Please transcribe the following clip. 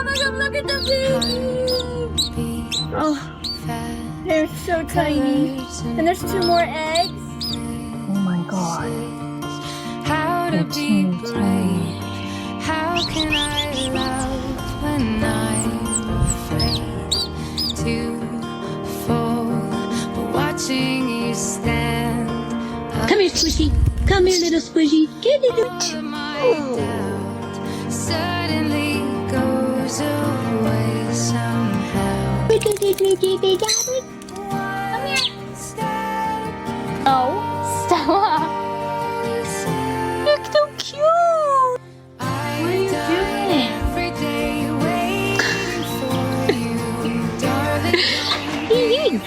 my god, look at the baby. Oh, they're so tiny. And there's 2 more eggs. Oh my god. How to They're be teeny brave? tiny. How can I love when I'm afraid to fall? But watching you stand Come here, Squishy. Come here, little Squishy. Get it. above my doubt suddenly goes away somehow. Come here. Oh, Stella. You're so cute. What are you doing? Every day waiting for you, darling.